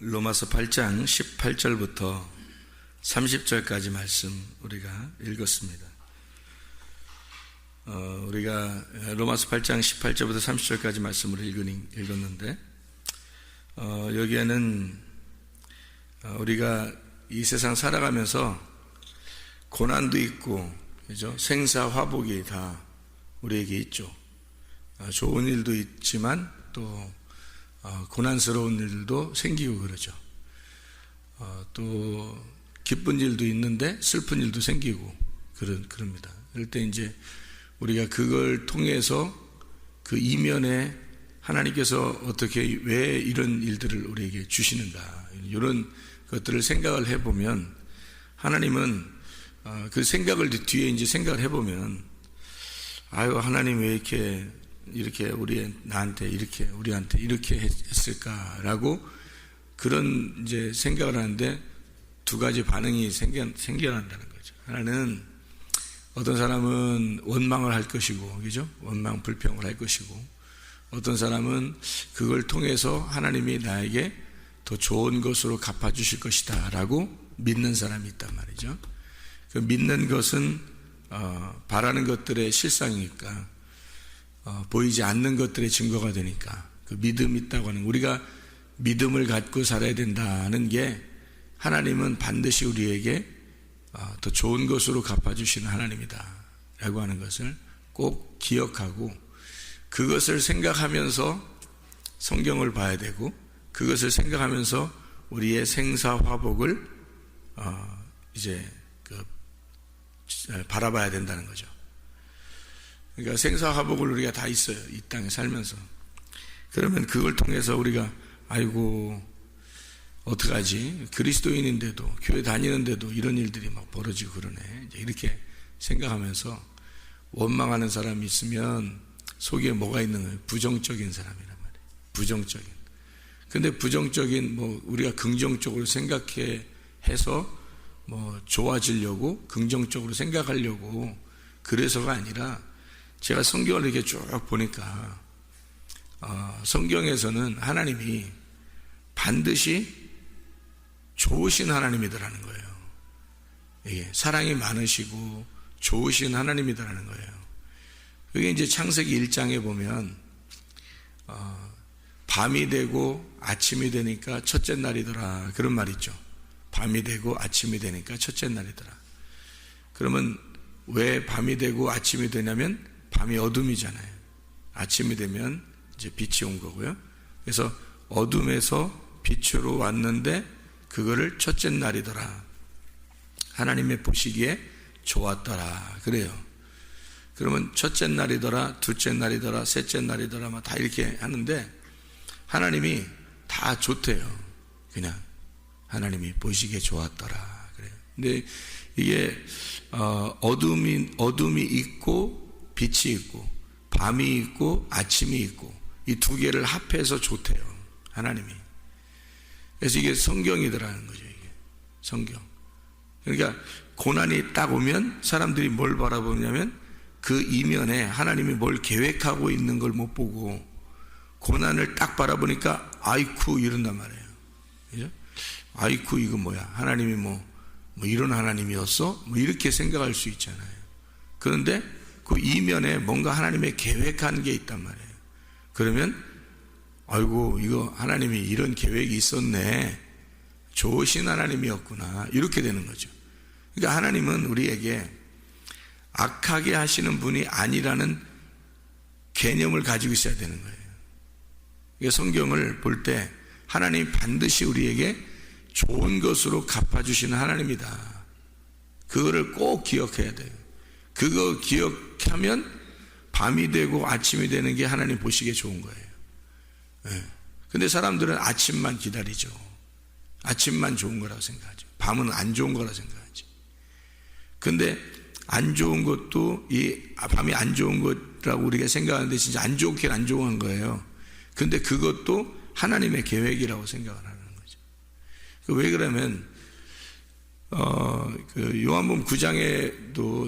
로마서 8장 18절부터 30절까지 말씀 우리가 읽었습니다. 우리가 로마서 8장 18절부터 30절까지 말씀을 읽었는데 여기에는 우리가 이 세상 살아가면서 고난도 있고, 그죠? 생사화복이 다 우리에게 있죠. 좋은 일도 있지만 또 고난스러운 일도 생기고 그러죠. 또 기쁜 일도 있는데 슬픈 일도 생기고 그럽니다. 그럴 때 이제 우리가 그걸 통해서 그 이면에 하나님께서 어떻게 왜 이런 일들을 우리에게 주시는가, 이런 것들을 생각을 해보면, 하나님은 그 생각을 뒤에 이제 생각을 해보면, 아유, 하나님 왜 이렇게 우리한테 이렇게 했을까라고 그런 이제 생각을 하는데 두 가지 반응이 생겨난다는 거죠. 하나는 어떤 사람은 원망을 할 것이고, 그죠? 원망 불평을 할 것이고, 어떤 사람은 그걸 통해서 하나님이 나에게 더 좋은 것으로 갚아주실 것이다 라고 믿는 사람이 있단 말이죠. 그 믿는 것은 바라는 것들의 실상이니까, 보이지 않는 것들의 증거가 되니까, 그 믿음이 있다고 하는, 우리가 믿음을 갖고 살아야 된다는 게, 하나님은 반드시 우리에게 더 좋은 것으로 갚아주시는 하나님이다 라고 하는 것을 꼭 기억하고, 그것을 생각하면서 성경을 봐야 되고, 그것을 생각하면서 우리의 생사화복을 이제 바라봐야 된다는 거죠. 그러니까 생사화복을 우리가 다 있어요, 이 땅에 살면서. 그러면 그걸 통해서 우리가 아이고 어떡하지, 그리스도인인데도, 교회 다니는데도 이런 일들이 막 벌어지고 그러네, 이제 이렇게 생각하면서 원망하는 사람이 있으면 속에 뭐가 있는 거예요? 부정적인 사람이란 말이에요. 부정적인. 근데 부정적인, 우리가 긍정적으로 생각해서 좋아지려고, 긍정적으로 생각하려고 그래서가 아니라, 제가 성경을 이렇게 쭉 보니까 성경에서는 하나님이 반드시 좋으신 하나님이더라는 거예요. 이게 사랑이 많으시고 좋으신 하나님이더라는 거예요. 그게 이제 창세기 1장에 보면 밤이 되고 아침이 되니까 첫째 날이더라, 그런 말 있죠. 밤이 되고 아침이 되니까 첫째 날이더라. 그러면 왜 밤이 되고 아침이 되냐면, 밤이 어둠이잖아요. 아침이 되면 이제 빛이 온 거고요. 그래서 어둠에서 빛으로 왔는데 그거를 첫째 날이더라, 하나님의 보시기에 좋았더라, 그래요. 그러면 첫째 날이더라, 둘째 날이더라, 셋째 날이더라, 다 이렇게 하는데 하나님이 다 좋대요. 그냥 하나님이 보시기에 좋았더라, 그래요. 근데 이게 어둠이 있고 빛이 있고, 밤이 있고 아침이 있고, 이 두 개를 합해서 좋대요, 하나님이. 그래서 이게 성경이더라는 거죠, 이게 성경. 그러니까 고난이 딱 오면 사람들이 뭘 바라보냐면, 그 이면에 하나님이 뭘 계획하고 있는 걸 못 보고, 고난을 딱 바라보니까 아이쿠 이런단 말이에요. 그죠? 아이쿠 이거 뭐야, 하나님이 뭐 이런 하나님이었어? 이렇게 생각할 수 있잖아요. 그런데 그 이면에 뭔가 하나님의 계획한 게 있단 말이에요. 그러면 아이고, 이거 하나님이 이런 계획이 있었네, 좋으신 하나님이었구나, 이렇게 되는 거죠. 그러니까 하나님은 우리에게 악하게 하시는 분이 아니라는 개념을 가지고 있어야 되는 거예요. 그러니까 성경을 볼 때 하나님이 반드시 우리에게 좋은 것으로 갚아주시는 하나님이다, 그거를 꼭 기억해야 돼요. 그거 기억하면 밤이 되고 아침이 되는 게 하나님 보시기에 좋은 거예요. 근데 사람들은 아침만 기다리죠. 아침만 좋은 거라고 생각하죠. 밤은 안 좋은 거라고 생각하죠. 근데 안 좋은 것도, 밤이 안 좋은 거라고 우리가 생각하는데 진짜 안 좋긴 안 좋은 거예요. 근데 그것도 하나님의 계획이라고 생각을 하는 거죠. 왜 그러면 요한복음 9장에도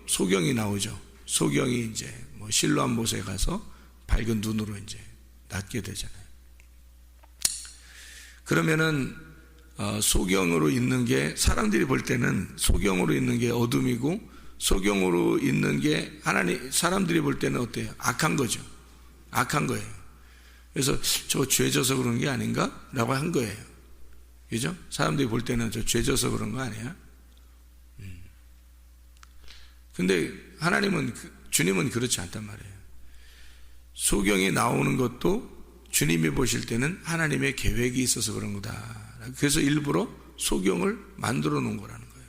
소경이 나오죠. 소경이 이제 실로암 못에 가서 밝은 눈으로 이제 낫게 되잖아요. 그러면은 소경으로 있는 게, 사람들이 볼 때는 소경으로 있는 게 어둠이고 소경으로 있는 게 사람들이 볼 때는 어때요? 악한 거죠. 악한 거예요. 그래서 저 죄져서 그런 게 아닌가? 라고 한 거예요. 그죠? 사람들이 볼 때는 저 죄져서 그런 거 아니야? 근데 주님은 그렇지 않단 말이에요. 소경이 나오는 것도 주님이 보실 때는 하나님의 계획이 있어서 그런 거다. 그래서 일부러 소경을 만들어 놓은 거라는 거예요.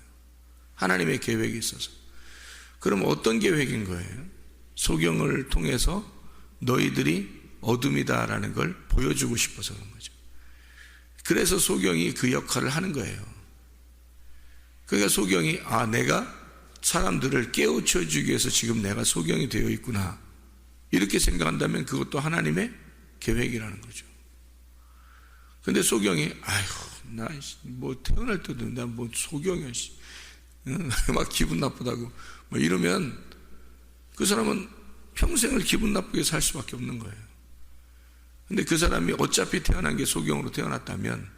하나님의 계획이 있어서. 그럼 어떤 계획인 거예요? 소경을 통해서 너희들이 어둠이다라는 걸 보여주고 싶어서 그런 거죠. 그래서 소경이 그 역할을 하는 거예요. 그러니까 소경이 내가 사람들을 깨우쳐 주기 위해서 지금 내가 소경이 되어 있구나, 이렇게 생각한다면 그것도 하나님의 계획이라는 거죠. 근데 소경이 나 뭐 태어날 때도 나 뭐 소경이야 막 기분 나쁘다고 뭐 이러면 그 사람은 평생을 기분 나쁘게 살 수밖에 없는 거예요. 근데 그 사람이 어차피 태어난 게 소경으로 태어났다면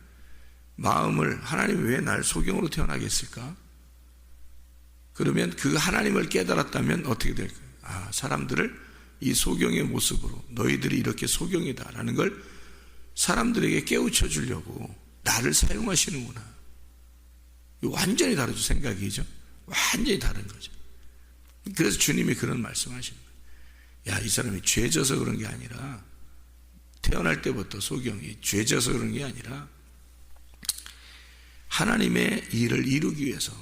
마음을, 하나님이 왜 날 소경으로 태어나게 했을까? 그러면 그 하나님을 깨달았다면 어떻게 될까요? 사람들을 이 소경의 모습으로, 너희들이 이렇게 소경이다 라는 걸 사람들에게 깨우쳐 주려고 나를 사용하시는구나. 이거 완전히 다르죠. 생각이죠. 완전히 다른 거죠. 그래서 주님이 그런 말씀하시는 거예요. 이 사람이 죄져서 그런 게 아니라, 태어날 때부터 소경이 죄져서 그런 게 아니라 하나님의 일을 이루기 위해서,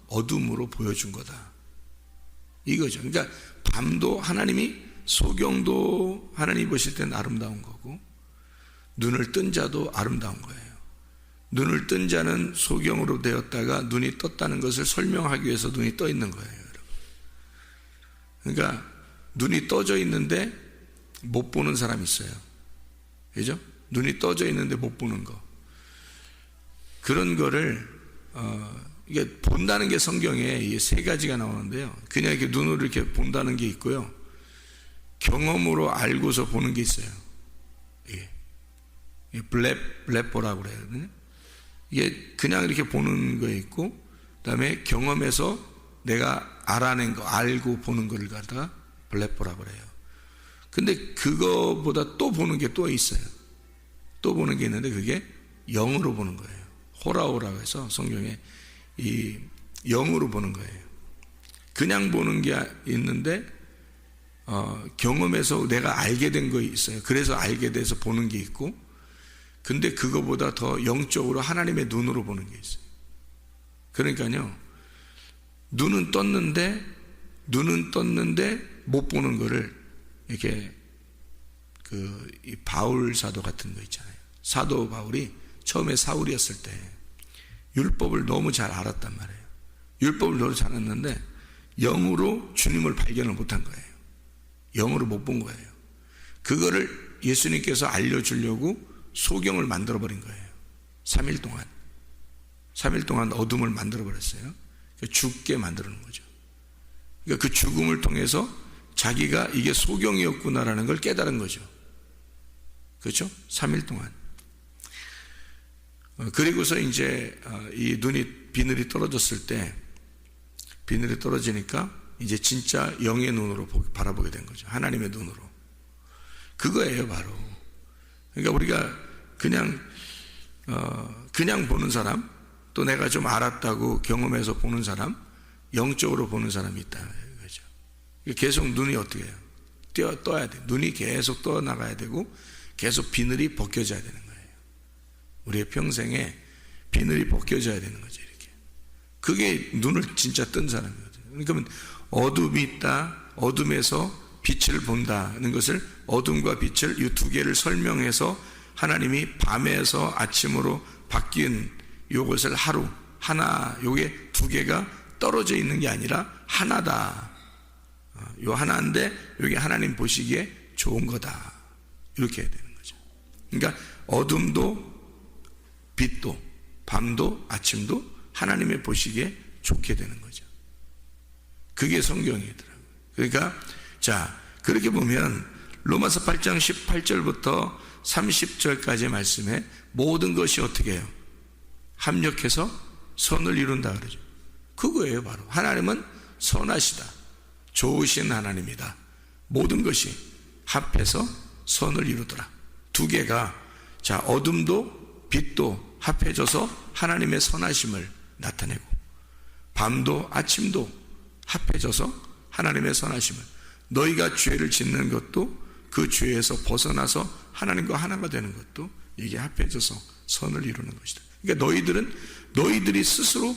어둠으로 보여준 거다, 이거죠. 그러니까 밤도 하나님이, 소경도 하나님이 보실 때는 아름다운 거고, 눈을 뜬 자도 아름다운 거예요. 눈을 뜬 자는 소경으로 되었다가 눈이 떴다는 것을 설명하기 위해서 눈이 떠 있는 거예요, 여러분. 그러니까 눈이 떠져 있는데 못 보는 사람이 있어요. 그죠? 눈이 떠져 있는데 못 보는 거. 그런 거를 이게 본다는 게 성경에 세 가지가 나오는데요. 그냥 이렇게 눈으로 이렇게 본다는 게 있고요. 경험으로 알고서 보는 게 있어요. 이게 블레포라고 그래요. 이게 그냥 이렇게 보는 거 있고, 그 다음에 경험에서 내가 알아낸 거, 알고 보는 거를 갖다가 블레포라고 그래요. 근데 그거보다 또 보는 게 또 있어요. 또 보는 게 있는데 그게 영으로 보는 거예요. 호라오라고 해서 성경에 이 영으로 보는 거예요. 그냥 보는 게 있는데 경험에서 내가 알게 된 거 있어요. 그래서 알게 돼서 보는 게 있고, 근데 그거보다 더 영적으로 하나님의 눈으로 보는 게 있어요. 그러니까요, 눈은 떴는데 못 보는 거를 이렇게 이 바울 사도 같은 거 있잖아요. 사도 바울이 처음에 사울이었을 때 율법을 너무 잘 알았단 말이에요. 율법을 너무 잘 알았는데 영으로 주님을 발견을 못한 거예요. 영으로 못 본 거예요. 그거를 예수님께서 알려주려고 소경을 만들어버린 거예요. 3일 동안 어둠을 만들어버렸어요. 죽게 만드는 거죠. 그러니까 그 죽음을 통해서 자기가 이게 소경이었구나라는 걸 깨달은 거죠. 그렇죠? 3일 동안. 그리고서 이제 이 비늘이 떨어졌을 때, 비늘이 떨어지니까 이제 진짜 영의 눈으로 바라보게 된 거죠. 하나님의 눈으로. 그거예요, 바로. 그러니까 우리가 그냥 보는 사람, 또 내가 좀 알았다고 경험해서 보는 사람, 영적으로 보는 사람이 있다, 그죠? 계속 눈이 어떻게 해요? 떠야 돼. 눈이 계속 떠나가야 되고, 계속 비늘이 벗겨져야 되는 거예요. 우리의 평생에 비늘이 벗겨져야 되는 거죠, 이렇게. 그게 눈을 진짜 뜬 사람이거든요. 그러니까 어둠이 있다, 어둠에서 빛을 본다는 것을, 어둠과 빛을, 이 두 개를 설명해서 하나님이 밤에서 아침으로 바뀐 요것을 하나, 요게 두 개가 떨어져 있는 게 아니라 하나다. 요 하나인데 요게 하나님 보시기에 좋은 거다. 이렇게 해야 되는 거죠. 그러니까 어둠도 빛도 밤도 아침도 하나님의 보시기에 좋게 되는 거죠. 그게 성경이더라고요. 그러니까 자, 그렇게 보면 로마서 8장 18절부터 30절까지의 말씀에 모든 것이 어떻게 해요? 합력해서 선을 이룬다 그러죠. 그거예요. 바로 하나님은 선하시다, 좋으신 하나님이다. 모든 것이 합해서 선을 이루더라. 두 개가, 자, 어둠도 빛도 합해져서 하나님의 선하심을 나타내고, 밤도 아침도 합해져서 하나님의 선하심을, 너희가 죄를 짓는 것도 그 죄에서 벗어나서 하나님과 하나가 되는 것도 이게 합해져서 선을 이루는 것이다. 그러니까 너희들이 스스로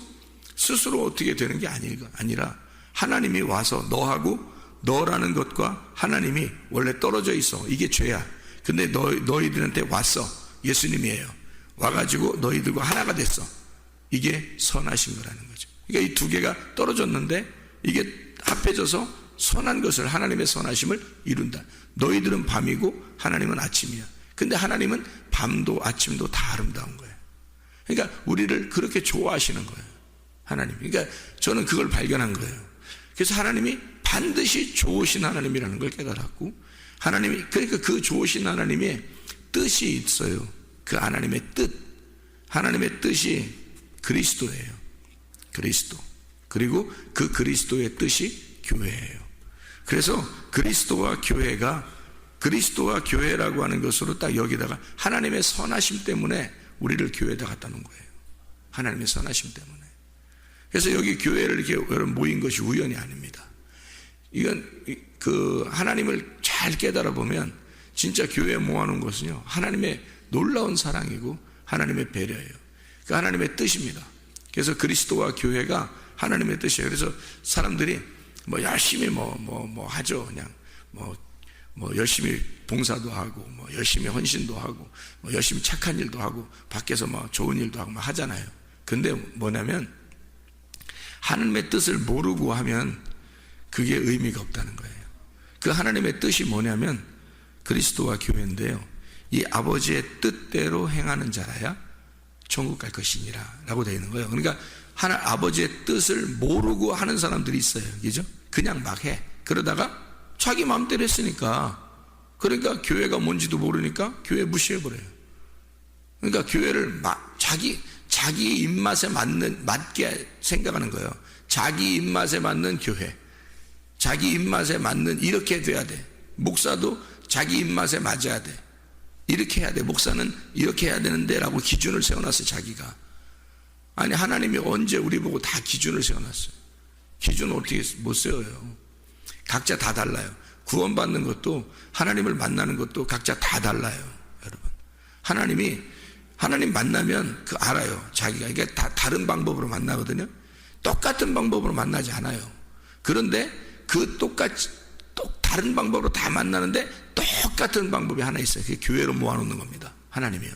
어떻게 되는 게 아니라 하나님이 와서 너하고 너라는 것과 하나님이 원래 떨어져 있어. 이게 죄야. 근데 너희들한테 왔어. 예수님이에요. 와가지고 너희들과 하나가 됐어. 이게 선하신 거라는 거죠. 그러니까 이 두 개가 떨어졌는데 이게 합해져서 선한 것을, 하나님의 선하심을 이룬다. 너희들은 밤이고 하나님은 아침이야. 근데 하나님은 밤도 아침도 다 아름다운 거예요. 그러니까 우리를 그렇게 좋아하시는 거예요, 하나님이. 그러니까 저는 그걸 발견한 거예요. 그래서 하나님이 반드시 좋으신 하나님이라는 걸 깨달았고, 하나님이, 그러니까 그 좋으신 하나님의 뜻이 있어요. 그 하나님의 뜻, 하나님의 뜻이 그리스도예요. 그리스도. 그리고 그 그리스도의 뜻이 교회예요. 그래서 그리스도와 교회라고 하는 것으로 딱 여기다가 하나님의 선하심 때문에 우리를 교회에다 갖다 놓은 거예요. 하나님의 선하심 때문에. 그래서 여기 교회를 이렇게 여러분 모인 것이 우연이 아닙니다. 이건 그 하나님을 잘 깨달아 보면 진짜 교회에 모아놓은 것은요, 하나님의 놀라운 사랑이고 하나님의 배려예요. 그 하나님의 뜻입니다. 그래서 그리스도와 교회가 하나님의 뜻이에요. 그래서 사람들이 뭐 열심히 하죠. 그냥 열심히 봉사도 하고, 열심히 헌신도 하고, 열심히 착한 일도 하고, 밖에서 좋은 일도 하고 하잖아요. 근데 뭐냐면 하나님의 뜻을 모르고 하면 그게 의미가 없다는 거예요. 그 하나님의 뜻이 뭐냐면 그리스도와 교회인데요, 이 아버지의 뜻대로 행하는 자라야 천국 갈 것이니라 라고 되어 있는 거예요. 그러니까 아버지의 뜻을 모르고 하는 사람들이 있어요. 그죠? 그냥 막 해. 그러다가 자기 마음대로 했으니까, 그러니까 교회가 뭔지도 모르니까 교회 무시해버려요. 그러니까 교회를 자기 입맛에 맞게 생각하는 거예요. 자기 입맛에 맞는 교회, 자기 입맛에 맞는, 이렇게 돼야 돼. 목사도 자기 입맛에 맞아야 돼. 이렇게 해야 돼. 목사는 이렇게 해야 되는데 라고 기준을 세워놨어요, 자기가. 아니, 하나님이 언제 우리 보고 다 기준을 세워놨어요. 기준을 어떻게 못 세워요. 각자 다 달라요. 구원받는 것도, 하나님을 만나는 것도 각자 다 달라요, 여러분. 하나님 만나면 알아요, 자기가. 이게 다 다른 방법으로 만나거든요. 똑같은 방법으로 만나지 않아요. 그런데 다른 방법으로 다 만나는데 똑같은 방법이 하나 있어요. 그게 교회로 모아놓는 겁니다, 하나님이요.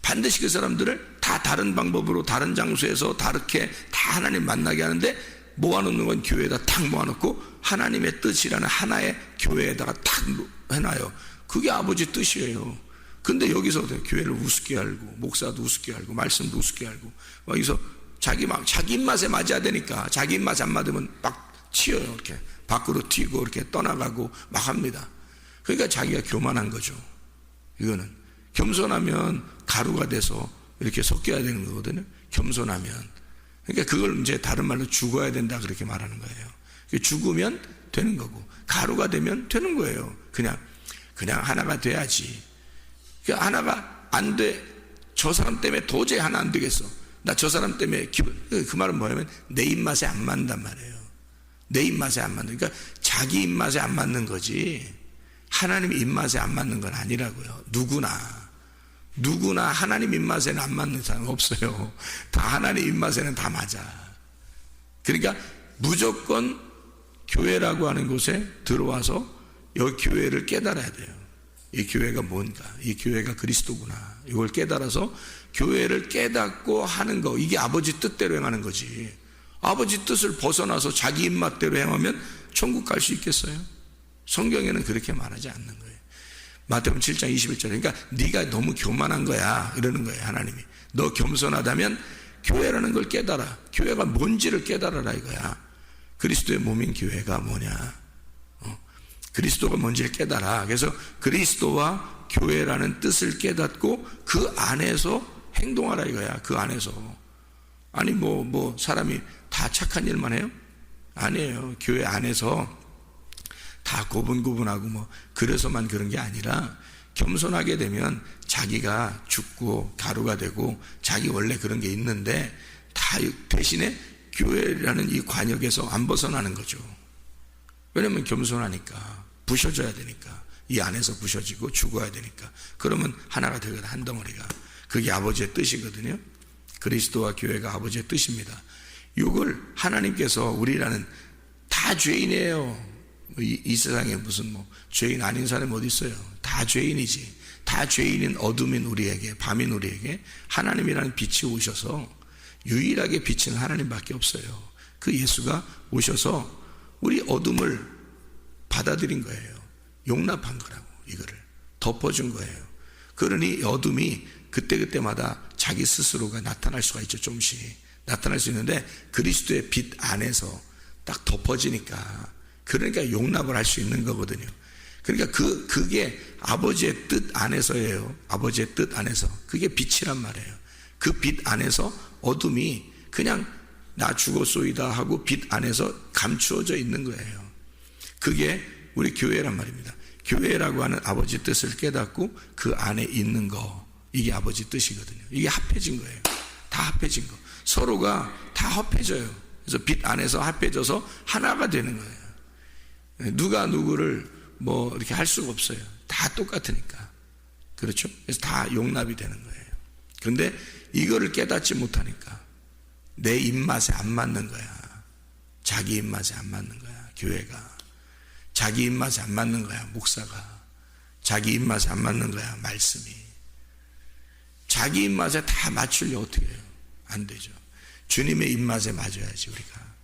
반드시 그 사람들을 다 다른 방법으로, 다른 장소에서 다르게 다 하나님 만나게 하는데, 모아놓는 건 교회에다 탁 모아놓고 하나님의 뜻이라는 하나의 교회에다가 탁 해놔요. 그게 아버지 뜻이에요. 근데 여기서 교회를 우습게 알고, 목사도 우습게 알고, 말씀도 우습게 알고, 여기서 자기 입맛에 맞아야 되니까, 자기 입맛 안 맞으면 막 튀어요. 이렇게 밖으로 튀고 이렇게 떠나가고 막 합니다. 그러니까 자기가 교만한 거죠. 이거는 겸손하면 가루가 돼서 이렇게 섞여야 되는 거거든요. 겸손하면. 그러니까 그걸 이제 다른 말로 죽어야 된다, 그렇게 말하는 거예요. 죽으면 되는 거고, 가루가 되면 되는 거예요. 그냥 하나가 돼야지. 그러니까 하나가 안 돼. 저 사람 때문에 도저히 하나 안 되겠어. 나 저 사람 때문에 그 말은 뭐냐면 내 입맛에 안 맞는단 말이에요. 내 입맛에 안 맞는. 그러니까 자기 입맛에 안 맞는 거지, 하나님 입맛에 안 맞는 건 아니라고요. 누구나 하나님 입맛에는 안 맞는 사람 없어요. 다 하나님 입맛에는 다 맞아. 그러니까 무조건 교회라고 하는 곳에 들어와서 여기 교회를 깨달아야 돼요. 이 교회가 뭔가, 이 교회가 그리스도구나, 이걸 깨달아서 교회를 깨닫고 하는 거, 이게 아버지 뜻대로 행하는 거지. 아버지 뜻을 벗어나서 자기 입맛대로 행하면 천국 갈 수 있겠어요? 성경에는 그렇게 말하지 않는 거예요. 마태복음 7장 21절. 그러니까 네가 너무 교만한 거야, 이러는 거예요, 하나님이. 너 겸손하다면 교회라는 걸 깨달아. 교회가 뭔지를 깨달아라, 이거야. 그리스도의 몸인 교회가 뭐냐. 그리스도가 뭔지를 깨달아. 그래서 그리스도와 교회라는 뜻을 깨닫고 그 안에서 행동하라 이거야. 그 안에서. 아니 뭐 사람이 다 착한 일만 해요? 아니에요. 교회 안에서 다 고분고분하고 뭐 그래서만 그런 게 아니라 겸손하게 되면 자기가 죽고 가루가 되고 자기 원래 그런 게 있는데 다 대신에 교회라는 이 관역에서 안 벗어나는 거죠. 왜냐면 겸손하니까 부셔져야 되니까 이 안에서 부셔지고 죽어야 되니까 그러면 하나가 되거든. 한 덩어리가. 그게 아버지의 뜻이거든요. 그리스도와 교회가 아버지의 뜻입니다. 이걸 하나님께서 우리라는 다 죄인이에요. 이 세상에 무슨 뭐 죄인 아닌 사람이 어디 있어요? 다 죄인이지. 다 죄인인 어둠인 우리에게, 밤인 우리에게 하나님이라는 빛이 오셔서 유일하게 비치는 하나님밖에 없어요. 그 예수가 오셔서 우리 어둠을 받아들인 거예요. 용납한 거라고. 이거를 덮어준 거예요. 그러니 어둠이 그때그때마다 자기 스스로가 나타날 수가 있죠. 조금씩 나타날 수 있는데 그리스도의 빛 안에서 딱 덮어지니까 그러니까 용납을 할 수 있는 거거든요. 그러니까 그게 아버지의 뜻 안에서예요. 아버지의 뜻 안에서. 그게 빛이란 말이에요. 그 빛 안에서 어둠이 그냥 나 죽었소이다 하고 빛 안에서 감추어져 있는 거예요. 그게 우리 교회란 말입니다. 교회라고 하는 아버지 뜻을 깨닫고 그 안에 있는 거, 이게 아버지 뜻이거든요. 이게 합해진 거예요. 다 합해진 거. 서로가 다 합해져요. 그래서 빛 안에서 합해져서 하나가 되는 거예요. 누가 누구를 뭐 이렇게 할 수가 없어요. 다 똑같으니까. 그렇죠? 그래서 다 용납이 되는 거예요. 그런데 이거를 깨닫지 못하니까 내 입맛에 안 맞는 거야. 자기 입맛에 안 맞는 거야. 교회가. 자기 입맛에 안 맞는 거야. 목사가. 자기 입맛에 안 맞는 거야. 말씀이. 자기 입맛에 다 맞추려 어떻게 해요? 안 되죠. 주님의 입맛에 맞아야지 우리가.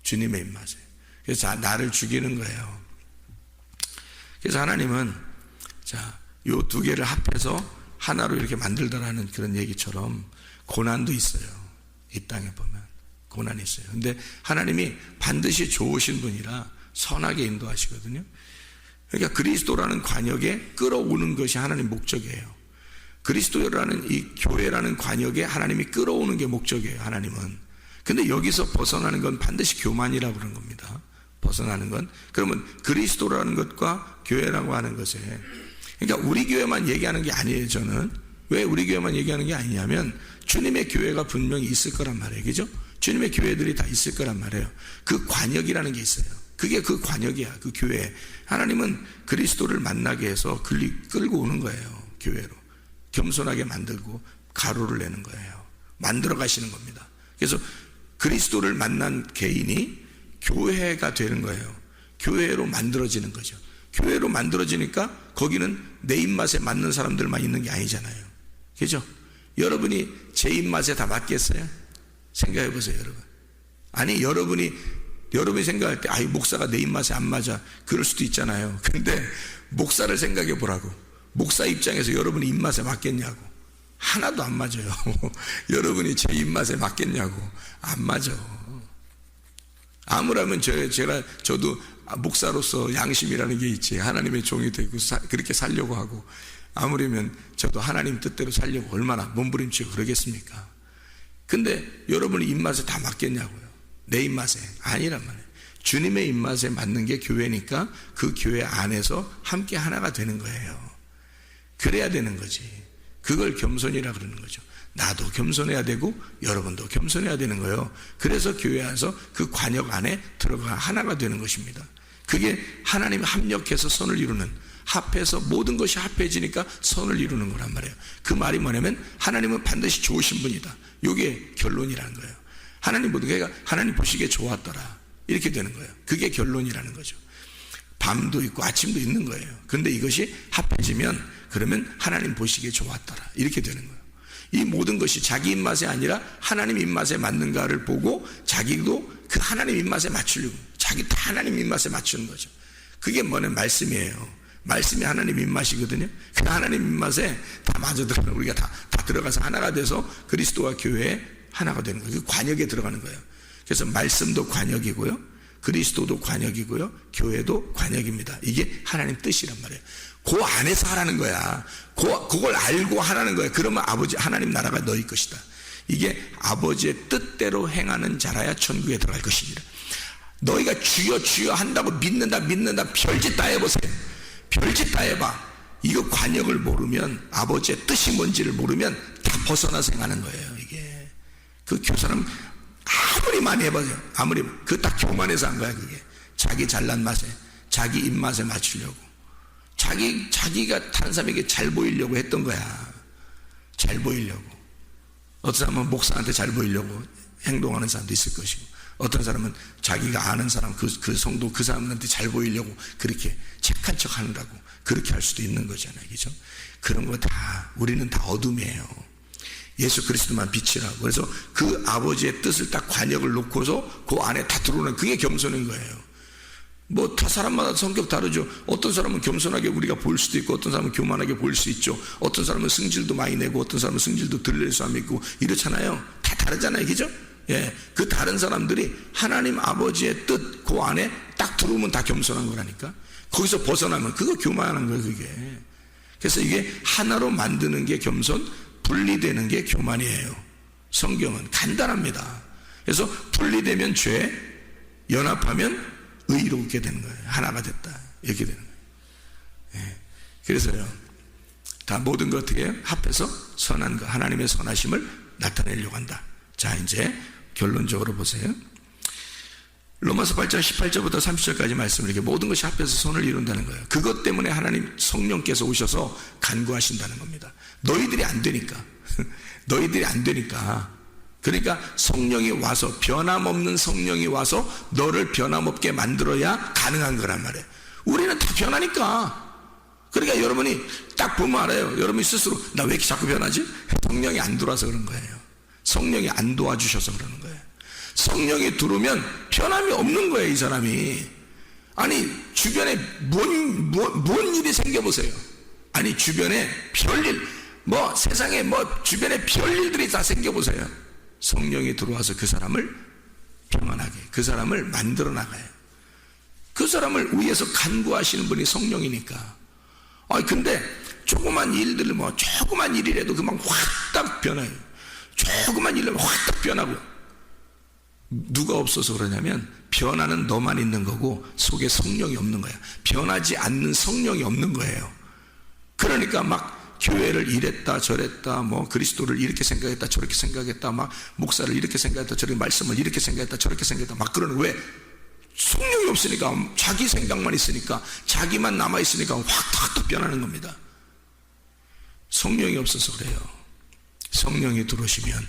주님의 입맛에. 그래서 나를 죽이는 거예요. 그래서 하나님은 자, 요 두 개를 합해서 하나로 이렇게 만들더라는 그런 얘기처럼 고난도 있어요. 이 땅에 보면 고난이 있어요. 근데 하나님이 반드시 좋으신 분이라 선하게 인도하시거든요. 그러니까 그리스도라는 관역에 끌어오는 것이 하나님 목적이에요. 그리스도라는 이 교회라는 관역에 하나님이 끌어오는 게 목적이에요. 하나님은. 근데 여기서 벗어나는 건 반드시 교만이라고 그런 겁니다. 벗어나는 건. 그러면 그리스도라는 것과 교회라고 하는 것에, 그러니까 우리 교회만 얘기하는 게 아니에요. 저는 왜 우리 교회만 얘기하는 게 아니냐면 주님의 교회가 분명히 있을 거란 말이에요. 그죠? 주님의 교회들이 다 있을 거란 말이에요. 그 관역이라는 게 있어요. 그게 그 관역이야. 그 교회. 하나님은 그리스도를 만나게 해서 끌고 오는 거예요. 교회로. 겸손하게 만들고 가루를 내는 거예요. 만들어 가시는 겁니다. 그래서 그리스도를 만난 개인이 교회가 되는 거예요. 교회로 만들어지는 거죠. 교회로 만들어지니까 거기는 내 입맛에 맞는 사람들만 있는 게 아니잖아요. 그죠? 여러분이 제 입맛에 다 맞겠어요? 생각해 보세요, 여러분. 아니, 여러분이 생각할 때, 목사가 내 입맛에 안 맞아. 그럴 수도 있잖아요. 근데 목사를 생각해 보라고. 목사 입장에서 여러분이 입맛에 맞겠냐고. 하나도 안 맞아요. 여러분이 제 입맛에 맞겠냐고. 안 맞아. 아무라면 저도 목사로서 양심이라는 게 있지. 하나님의 종이 되고 그렇게 살려고 하고, 아무리면 저도 하나님 뜻대로 살려고 얼마나 몸부림치고 그러겠습니까? 근데 여러분이 입맛에 다 맞겠냐고요. 내 입맛에. 아니란 말이에요. 주님의 입맛에 맞는 게 교회니까 그 교회 안에서 함께 하나가 되는 거예요. 그래야 되는 거지. 그걸 겸손이라 그러는 거죠. 나도 겸손해야 되고 여러분도 겸손해야 되는 거예요. 그래서 교회 안에서 그 관역 안에 들어가 하나가 되는 것입니다. 그게 하나님이 합력해서 선을 이루는, 합해서 모든 것이 합해지니까 선을 이루는 거란 말이에요. 그 말이 뭐냐면 하나님은 반드시 좋으신 분이다. 이게 결론이라는 거예요. 하나님 모든 게 하나님 보시기에 좋았더라. 이렇게 되는 거예요. 그게 결론이라는 거죠. 밤도 있고 아침도 있는 거예요. 그런데 이것이 합해지면 그러면 하나님 보시기에 좋았더라. 이렇게 되는 거예요. 이 모든 것이 자기 입맛이 아니라 하나님 입맛에 맞는가를 보고 자기도 그 하나님 입맛에 맞추려고, 자기 다 하나님 입맛에 맞추는 거죠. 그게 뭐냐면 말씀이에요. 말씀이 하나님 입맛이거든요. 그 하나님 입맛에 다 맞아 들어가는, 우리가 다 들어가서 하나가 돼서 그리스도와 교회에 하나가 되는 거예요. 그 관역에 들어가는 거예요. 그래서 말씀도 관역이고요. 그리스도도 관역이고요, 교회도 관역입니다. 이게 하나님 뜻이란 말이에요. 그 안에서 하라는 거야. 그걸 알고 하라는 거야. 그러면 아버지 하나님 나라가 너희 것이다. 이게 아버지의 뜻대로 행하는 자라야 천국에 들어갈 것입니다. 너희가 주여 주여 한다고 믿는다 별짓 다 해보세요. 별짓 다 해봐. 이거 관역을 모르면, 아버지의 뜻이 뭔지를 모르면 다 벗어나서 행하는 거예요. 이게 그 교사는 아무리 많이 해봐요. 아무리 그 딱 교만해서 한 거야. 그게 자기 잘난 맛에, 자기 입맛에 맞추려고, 자기가 다른 사람에게 잘 보이려고 했던 거야. 잘 보이려고. 어떤 사람은 목사한테 잘 보이려고 행동하는 사람도 있을 것이고, 어떤 사람은 자기가 아는 사람, 그 성도, 그 사람한테 잘 보이려고 그렇게 착한 척 하느라고 그렇게 할 수도 있는 거잖아요. 그죠? 그런 거 다, 우리는 다 어둠이에요. 예수 그리스도만 빛이라고. 그래서 그 아버지의 뜻을 딱 관역을 놓고서 그 안에 다 들어오는, 그게 겸손인 거예요. 뭐 다 사람마다 성격 다르죠. 어떤 사람은 겸손하게 우리가 보일 수도 있고, 어떤 사람은 교만하게 보일 수 있죠. 어떤 사람은 승질도 많이 내고, 어떤 사람은 승질도 덜 낼 사람이 있고, 이렇잖아요. 다 다르잖아요. 그죠? 예, 그 다른 사람들이 하나님 아버지의 뜻 그 안에 딱 들어오면 다 겸손한 거라니까. 거기서 벗어나면 그거 교만한 거예요. 그게. 그래서 이게 하나로 만드는 게 겸손, 분리되는 게 교만이에요. 성경은 간단합니다. 그래서 분리되면 죄, 연합하면 의롭게 되는 거예요. 하나가 됐다, 이렇게 되는 거예요. 예. 그래서요, 다 모든 것 어떻게 해요? 합해서 선한 것, 하나님의 선하심을 나타내려고 한다. 자, 이제 결론적으로 보세요. 로마서 8장 18절부터 30절까지 말씀을, 이렇게 모든 것이 합해서 선을 이룬다는 거예요. 그것 때문에 하나님 성령께서 오셔서 간구하신다는 겁니다. 너희들이 안 되니까. 너희들이 안 되니까. 그러니까 성령이 와서, 변함없는 성령이 와서 너를 변함없게 만들어야 가능한 거란 말이에요. 우리는 다 변하니까. 그러니까 여러분이 딱 보면 알아요. 여러분이 스스로 나 왜 이렇게 자꾸 변하지? 성령이 안 들어와서 그런 거예요. 성령이 안 도와주셔서 그러는 거예요. 성령이 들어오면 변함이 없는 거예요. 이 사람이. 아니 주변에 뭔 일이 생겨보세요. 아니 주변에 별일, 뭐 세상에 뭐 주변에 별일들이 다 생겨보세요. 성령이 들어와서 그 사람을 평안하게, 그 사람을 만들어 나가요. 그 사람을 위해서 간구하시는 분이 성령이니까. 근데 조그만 일들을, 뭐 조그만 일이라도 그만 확딱 변해요. 조그만 일을 확딱 변하고. 누가 없어서 그러냐면 변하는 너만 있는 거고 속에 성령이 없는 거야. 변하지 않는 성령이 없는 거예요. 그러니까 막 교회를 이랬다 저랬다, 뭐 그리스도를 이렇게 생각했다 저렇게 생각했다, 막 목사를 이렇게 생각했다 저렇게, 말씀을 이렇게 생각했다 저렇게 생각했다, 막 그러는. 왜? 성령이 없으니까, 자기 생각만 있으니까, 자기만 남아있으니까 확 변하는 겁니다. 성령이 없어서 그래요. 성령이 들어오시면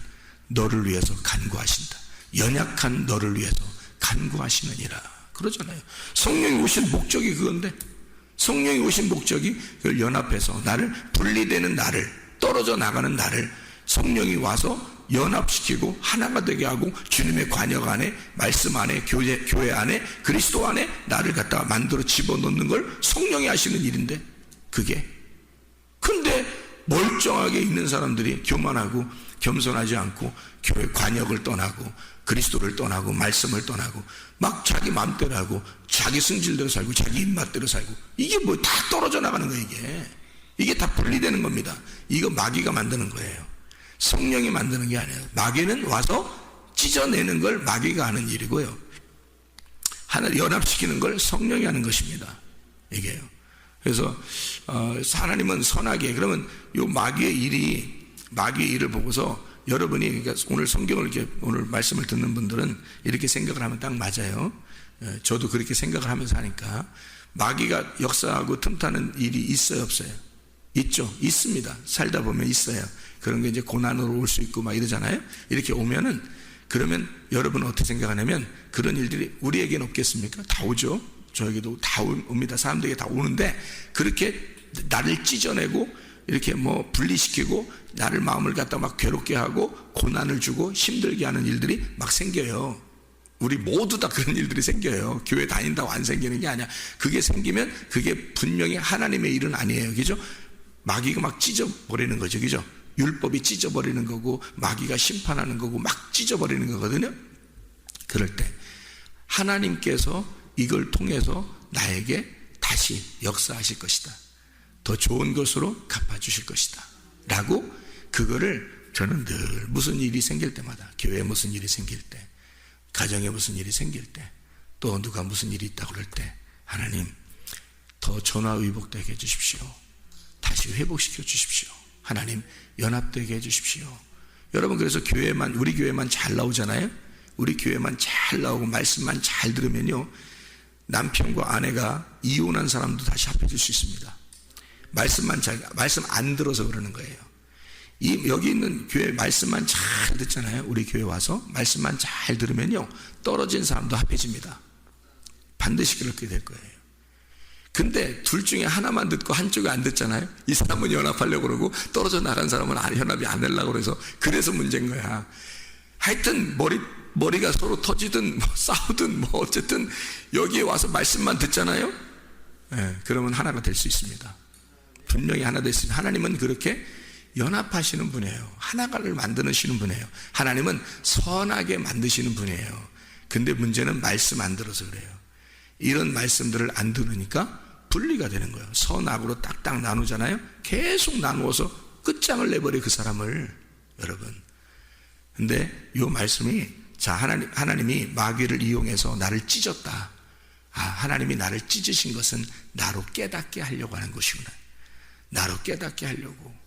너를 위해서 간구하신다. 연약한 너를 위해서 간구하시느니라 그러잖아요. 성령이 오신 목적이 그건데, 성령이 오신 목적이 그걸 연합해서 나를, 분리되는 나를, 떨어져 나가는 나를 성령이 와서 연합시키고 하나가 되게 하고, 주님의 관역 안에, 말씀 안에, 교회 안에, 그리스도 안에 나를 갖다가 만들어 집어넣는 걸 성령이 하시는 일인데, 그게. 근데 멀쩡하게 있는 사람들이 교만하고 겸손하지 않고 교회 관역을 떠나고 그리스도를 떠나고 말씀을 떠나고 막 자기 마음대로 하고 자기 승질대로 살고 자기 입맛대로 살고, 이게 뭐 다 떨어져 나가는 거예요. 이게 다 분리되는 겁니다. 이거 마귀가 만드는 거예요. 성령이 만드는 게 아니에요. 마귀는 와서 찢어내는 걸 마귀가 하는 일이고요, 하나를 연합시키는 걸 성령이 하는 것입니다. 이게요. 그래서 하나님은 선하게, 그러면 요 마귀의 일을 보고서 여러분이, 그러니까 오늘 성경을 이렇게, 오늘 말씀을 듣는 분들은 이렇게 생각을 하면 딱 맞아요. 저도 그렇게 생각을 하면서 하니까. 마귀가 역사하고 틈타는 일이 있어요, 없어요? 있죠. 있습니다. 살다 보면 있어요. 그런 게 이제 고난으로 올 수 있고 막 이러잖아요. 이렇게 오면은, 그러면 여러분은 어떻게 생각하냐면, 그런 일들이 우리에게는 없겠습니까? 다 오죠. 저에게도 다 옵니다. 사람들에게 다 오는데, 그렇게 나를 찢어내고 이렇게 뭐 분리시키고 나를, 마음을 갖다 막 괴롭게 하고 고난을 주고 힘들게 하는 일들이 막 생겨요. 우리 모두 다 그런 일들이 생겨요. 교회 다닌다고 안 생기는 게 아니야. 그게 생기면 그게 분명히 하나님의 일은 아니에요. 그죠? 마귀가 막 찢어버리는 거죠. 그죠? 율법이 찢어버리는 거고 마귀가 심판하는 거고 막 찢어버리는 거거든요. 그럴 때 하나님께서 이걸 통해서 나에게 다시 역사하실 것이다. 더 좋은 것으로 갚아주실 것이다. 라고 그거를 저는 늘 무슨 일이 생길 때마다, 교회에 무슨 일이 생길 때, 가정에 무슨 일이 생길 때, 또 누가 무슨 일이 있다고 그럴 때, 하나님 더 전화위복되게 해주십시오. 다시 회복시켜 주십시오. 하나님 연합되게 해주십시오. 여러분, 그래서 교회만, 우리 교회만 잘 나오잖아요. 우리 교회만 잘 나오고 말씀만 잘 들으면요, 남편과 아내가 이혼한 사람도 다시 합해질 수 있습니다. 말씀 안 들어서 그러는 거예요. 여기 있는 교회 말씀만 잘 듣잖아요. 우리 교회 와서 말씀만 잘 들으면요, 떨어진 사람도 합해집니다. 반드시 그렇게 될 거예요. 근데 둘 중에 하나만 듣고 한쪽이 안 듣잖아요. 이 사람은 연합하려고 그러고 떨어져 나간 사람은 연합이 안 되려고 그래서 문제인 거야. 하여튼 머리가 서로 터지든 뭐 싸우든 뭐 어쨌든 여기에 와서 말씀만 듣잖아요. 네, 그러면 하나가 될 수 있습니다. 분명히 하나 될 수 있습니다. 하나님은 그렇게 연합하시는 분이에요. 하나를 만드시는 분이에요. 하나님은 선하게 만드시는 분이에요. 근데 문제는 말씀 안 들어서 그래요. 이런 말씀들을 안 들으니까 분리가 되는 거예요. 선악으로 딱딱 나누잖아요. 계속 나누어서 끝장을 내버려, 그 사람을. 여러분, 근데 이 말씀이, 자, 하나님이 마귀를 이용해서 나를 찢었다. 하나님이 나를 찢으신 것은 나로 깨닫게 하려고 하는 것이구나. 나로 깨닫게 하려고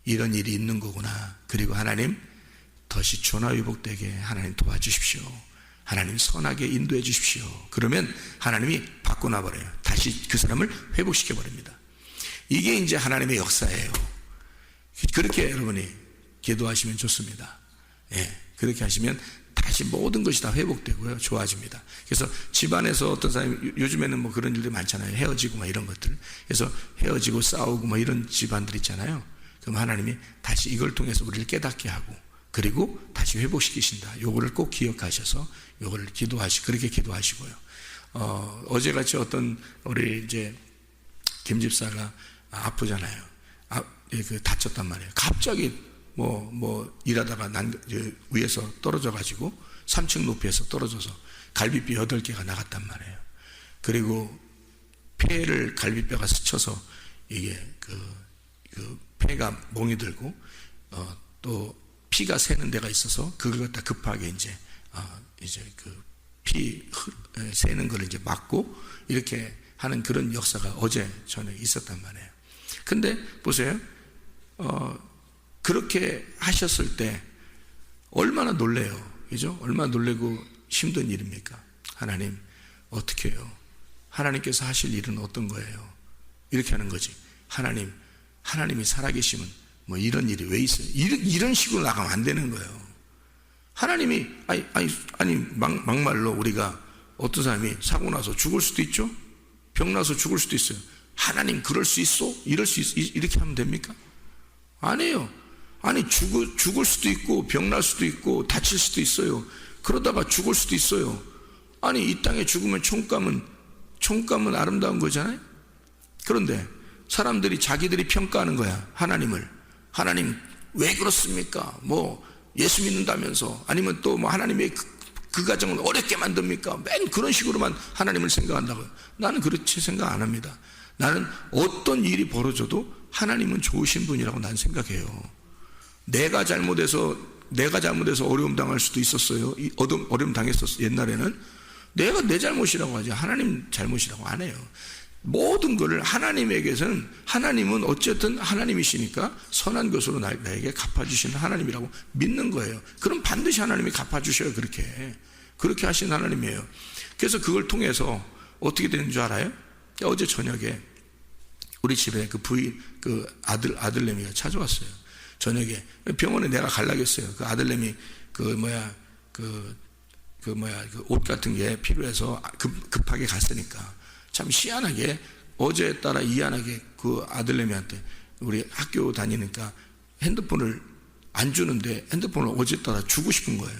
이런 일이 있는 거구나. 그리고 하나님 다시 전화위복되게 하나님 도와주십시오. 하나님 선하게 인도해 주십시오. 그러면 하나님이 바꿔놔버려요. 다시 그 사람을 회복시켜버립니다. 이게 이제 하나님의 역사예요. 그렇게 여러분이 기도하시면 좋습니다. 예, 그렇게 하시면 다시 모든 것이 다 회복되고요, 좋아집니다. 그래서 집안에서 어떤 사람이, 요즘에는 뭐 그런 일들이 많잖아요. 헤어지고 막 이런 것들. 그래서 헤어지고 싸우고 뭐 이런 집안들 있잖아요. 그럼 하나님이 다시 이걸 통해서 우리를 깨닫게 하고, 그리고 다시 회복시키신다. 요거를 꼭 기억하셔서 요거를 그렇게 기도하시고요. 어제같이 어떤 우리 이제 김 집사가 아프잖아요. 다쳤단 말이에요. 갑자기 일하다가 위에서 떨어져가지고 3층 높이에서 떨어져서 갈비뼈 8개가 나갔단 말이에요. 그리고 폐를 갈비뼈가 스쳐서 이게 그 폐가 멍이 들고, 또 피가 새는 데가 있어서 그걸 갖다 급하게 이제 그 피 새는 걸 이제 막고 이렇게 하는 그런 역사가 어제 전에 있었단 말이에요. 근데 보세요. 그렇게 하셨을 때 얼마나 놀래요. 그죠? 얼마나 놀래고 힘든 일입니까? 하나님, 어떻게 해요? 하나님께서 하실 일은 어떤 거예요? 이렇게 하는 거지. 하나님이 살아계시면 뭐 이런 일이 왜 있어요? 이런 식으로 나가면 안 되는 거예요. 하나님이, 막말로 우리가 어떤 사람이 사고 나서 죽을 수도 있죠? 병 나서 죽을 수도 있어요. 하나님, 그럴 수 있어? 이렇게 하면 됩니까? 아니에요. 죽을 수도 있고, 병 날 수도 있고, 다칠 수도 있어요. 그러다가 죽을 수도 있어요. 이 땅에 죽으면 총감은 아름다운 거잖아요? 그런데 사람들이 자기들이 평가하는 거야. 하나님, 왜 그렇습니까? 예수 믿는다면서, 아니면 또 하나님의 그 가정을 어렵게 만듭니까? 맨 그런 식으로만 하나님을 생각한다고요. 나는 그렇게 생각 안 합니다. 나는 어떤 일이 벌어져도 하나님은 좋으신 분이라고 난 생각해요. 내가 잘못해서 어려움 당할 수도 있었어요. 어려움 당했었어요. 옛날에는. 내가 내 잘못이라고 하지 하나님 잘못이라고 안 해요. 모든 것을 하나님에게서는, 하나님은 어쨌든 하나님이시니까 선한 것으로 나에게 갚아주시는 하나님이라고 믿는 거예요. 그럼 반드시 하나님이 갚아주셔요. 그렇게 하신 하나님이에요. 그래서 그걸 통해서 어떻게 되는 줄 알아요? 어제 저녁에 우리 집에 그 아들내미가 찾아왔어요. 저녁에 병원에 내가 갈라겠어요. 그 아들내미 옷 같은 게 필요해서 급하게 갔으니까. 참 희한하게, 어제에 따라 이한하게 그 아들내미한테 우리 학교 다니니까 핸드폰을 안 주는데 핸드폰을 어제 따라 주고 싶은 거예요.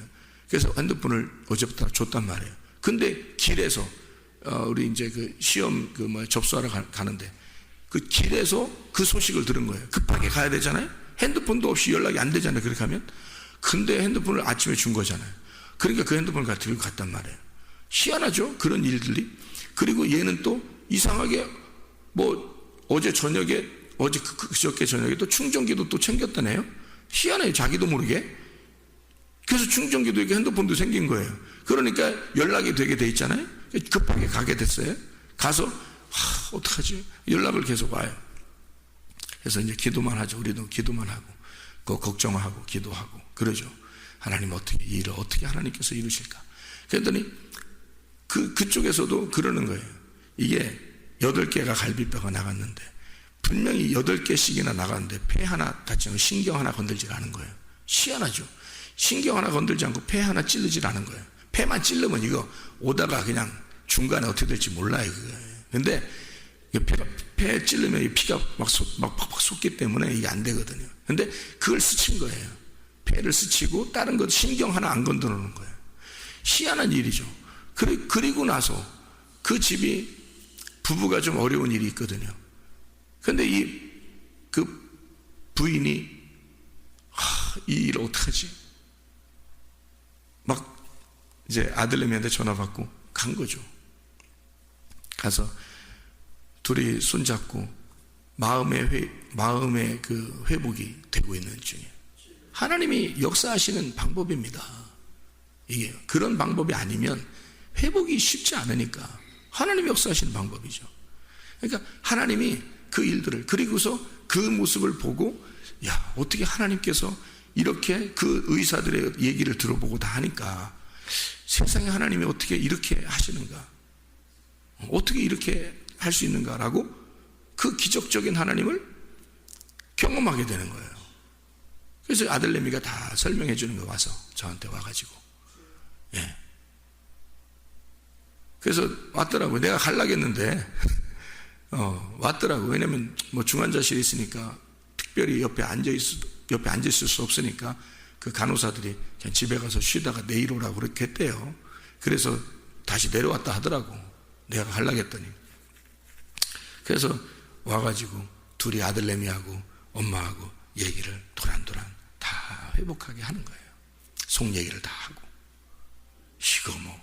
그래서 핸드폰을 어제부터 줬단 말이에요. 근데 길에서 우리 이제 그 시험 접수하러 가는데 그 길에서 그 소식을 들은 거예요. 급하게 가야 되잖아요. 핸드폰도 없이 연락이 안 되잖아요. 그렇게 하면. 근데 핸드폰을 아침에 준 거잖아요. 그러니까 그 핸드폰을 들고 갔단 말이에요. 희한하죠? 그런 일들이. 그리고 얘는 또 이상하게 어제 저녁에 그저께 저녁에 또 충전기도 또 챙겼다네요. 희한해요. 자기도 모르게. 그래서 충전기도 있고 핸드폰도 생긴 거예요. 그러니까 연락이 되게 돼 있잖아요. 급하게 가게 됐어요. 가서 어떡하지? 연락을 계속 와요. 그래서 이제 기도만 하죠. 우리도 기도만 하고 걱정하고 기도하고 그러죠. 하나님 어떻게 이 일을 어떻게 하나님께서 이루실까? 그랬더니 그쪽에서도 그러는 거예요. 이게 8개가 갈비뼈가 나갔는데 분명히 8개씩이나 나갔는데 폐 하나 다치 않고 신경 하나 건들지 않은 거예요. 희한하죠. 신경 하나 건들지 않고 폐 하나 찌르지 않은 거예요. 폐만 찌르면 이거 오다가 그냥 중간에 어떻게 될지 몰라요. 근데 폐 찌르면 피가 막 팍팍 솟기 때문에 이게 안 되거든요. 근데 그걸 스친 거예요. 폐를 스치고 다른 것 신경 하나 안 건드려 놓은 거예요. 희한한 일이죠. 그리고 나서 그 집이 부부가 좀 어려운 일이 있거든요. 근데 그 부인이 이 일을 어떡하지? 막 이제 아들내미한테 전화 받고 간 거죠. 가서 둘이 손잡고 마음의 그 회복이 되고 있는 중에 하나님이 역사하시는 방법입니다. 이게 그런 방법이 아니면 회복이 쉽지 않으니까 하나님이 역사하시는 방법이죠. 그러니까 하나님이 그 일들을 그리고서 그 모습을 보고 야 어떻게 하나님께서 이렇게 그 의사들의 얘기를 들어보고 다 하니까 세상에 하나님이 어떻게 이렇게 하시는가, 어떻게 이렇게 할 수 있는가라고 그 기적적인 하나님을 경험하게 되는 거예요. 그래서 아들내미가 다 설명해 주는 거 와서 저한테 와가지고 그래서 왔더라고요. 내가 갈라겠는데 왔더라고. 왜냐면 중환자실에 있으니까 특별히 옆에 앉아있을 수 없으니까 그 간호사들이 그냥 집에 가서 쉬다가 내일 오라고 그렇게 했대요. 그래서 다시 내려왔다 하더라고. 내가 갈라겠더니. 그래서 와가지고 둘이 아들내미하고 엄마하고 얘기를 도란도란 다 회복하게 하는 거예요. 속 얘기를 다 하고. 이거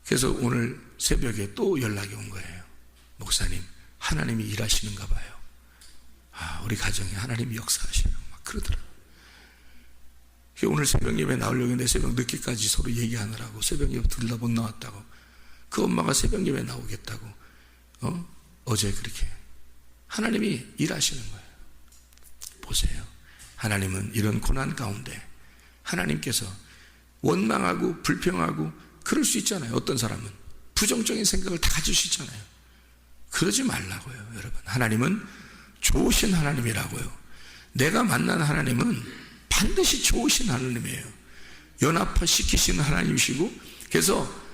그래서 오늘 새벽에 또 연락이 온 거예요. 목사님, 하나님이 일하시는가 봐요. 우리 가정에 하나님이 역사하시는 막 그러더라고요. 오늘 새벽 예배 나오려고 했는데 새벽 늦게까지 서로 얘기하느라고 새벽 예배 둘 다 못 나왔다고. 그 엄마가 새벽 예배 나오겠다고 어제 그렇게 하나님이 일하시는 거예요. 보세요. 하나님은 이런 고난 가운데 하나님께서 원망하고 불평하고 그럴 수 있잖아요. 어떤 사람은 부정적인 생각을 다 가질 수 있잖아요. 그러지 말라고요. 여러분, 하나님은 좋으신 하나님이라고요. 내가 만난 하나님은 반드시 좋으신 하나님이에요. 연합시키시는 하나님이시고, 그래서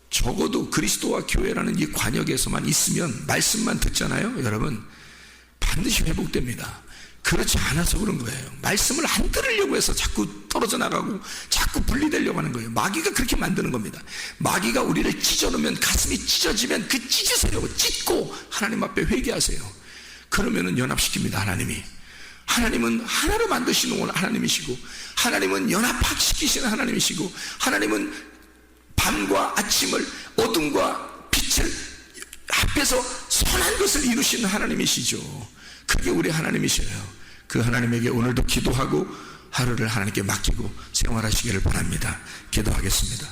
적어도 그리스도와 교회라는 이 관역에서만 있으면, 말씀만 듣잖아요. 여러분, 반드시 회복됩니다. 그렇지 않아서 그런 거예요. 말씀을 안 들으려고 해서 자꾸 떨어져 나가고 자꾸 분리되려고 하는 거예요. 마귀가 그렇게 만드는 겁니다. 마귀가 우리를 찢어놓으면, 가슴이 찢어지면 그 찢으세요. 찢고 하나님 앞에 회개하세요. 그러면은 연합시킵니다. 하나님은 하나로 만드시는 하나님이시고, 하나님은 연합시키시는 하나님이시고, 하나님은 밤과 아침을, 어둠과 빛을 합해서 선한 것을 이루시는 하나님이시죠. 그게 우리 하나님이셔요. 그 하나님에게 오늘도 기도하고 하루를 하나님께 맡기고 생활하시기를 바랍니다. 기도하겠습니다.